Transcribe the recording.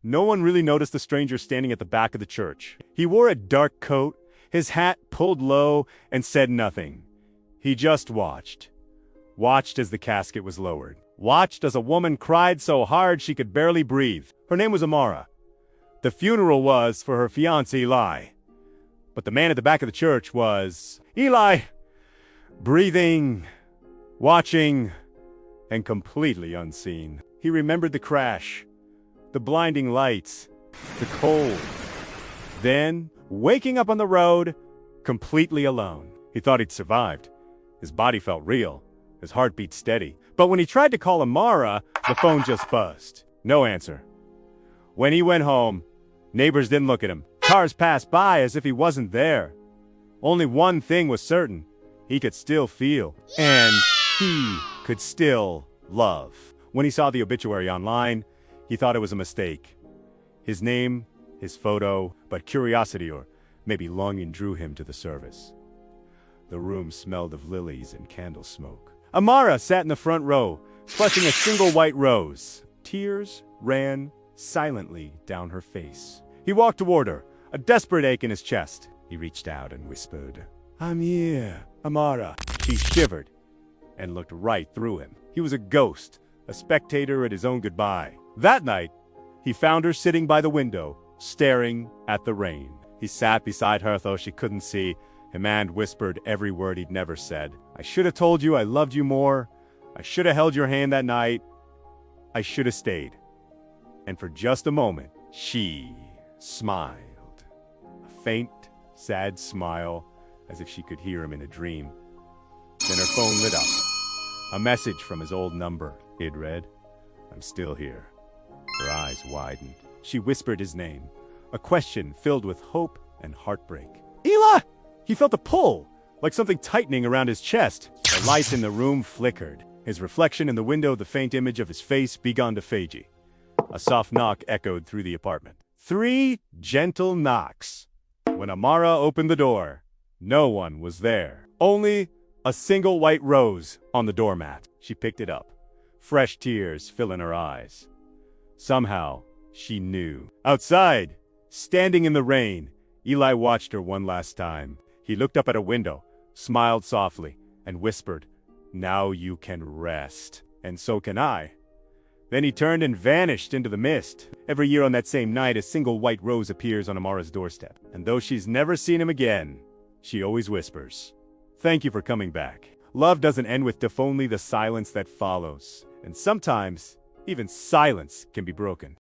no one really noticed the stranger standing at the back of the church. He wore a dark coat, his hat pulled low, and said nothing. He just watched. Watched as the casket was lowered. Watched as a woman cried so hard she could barely breathe. Her name was Amara. The funeral was for her fiancé, Eli. But the man at the back of the church was Eli, breathing, watching, and completely unseen. He remembered the crash, the blinding lights, the cold. Then, waking up on the road, completely alone. He thought he'd survived. His body felt real, his heart beat steady. But when he tried to call Amara, the phone just buzzed. No answer. When he went home, neighbors didn't look at him. Cars passed by as if he wasn't there. Only one thing was certain. He could still feel. And he could still love. When he saw the obituary online, he thought it was a mistake. His name, his photo, but curiosity or maybe longing drew him to the service. The room smelled of lilies and candle smoke. Amara sat in the front row, clutching a single white rose. Tears ran silently down her face. He walked toward her, a desperate ache in his chest. He reached out and whispered, "I'm here, Amara." She shivered and looked right through him. He was a ghost, a spectator at his own goodbye. That night, he found her sitting by the window, staring at the rain. He sat beside her though she couldn't see him and whispered every word he'd never said. "I should have told you I loved you more. I should have held your hand that night. I should have stayed." And for just a moment, she smiled. A faint, sad smile, as if she could hear him in a dream. Then her phone lit up. A message from his old number. It read, "I'm still here." Her eyes widened. She whispered his name, a question filled with hope and heartbreak. "Eli!" He felt a pull, like something tightening around his chest. The lights in the room flickered. His reflection in the window, the faint image of his face, began to fade. A soft knock echoed through the apartment. 3 gentle knocks. When Amara opened the door, no one was there. Only a single white rose on the doormat. She picked it up, fresh tears filling her eyes. Somehow, she knew. Outside, standing in the rain, Eli watched her one last time. He looked up at a window, smiled softly, and whispered, "Now you can rest. And so can I." Then he turned and vanished into the mist. Every year on that same night, a single white rose appears on Amara's doorstep. And though she's never seen him again, she always whispers, "Thank you for coming back." Love doesn't end with only the silence that follows. And sometimes, even silence can be broken.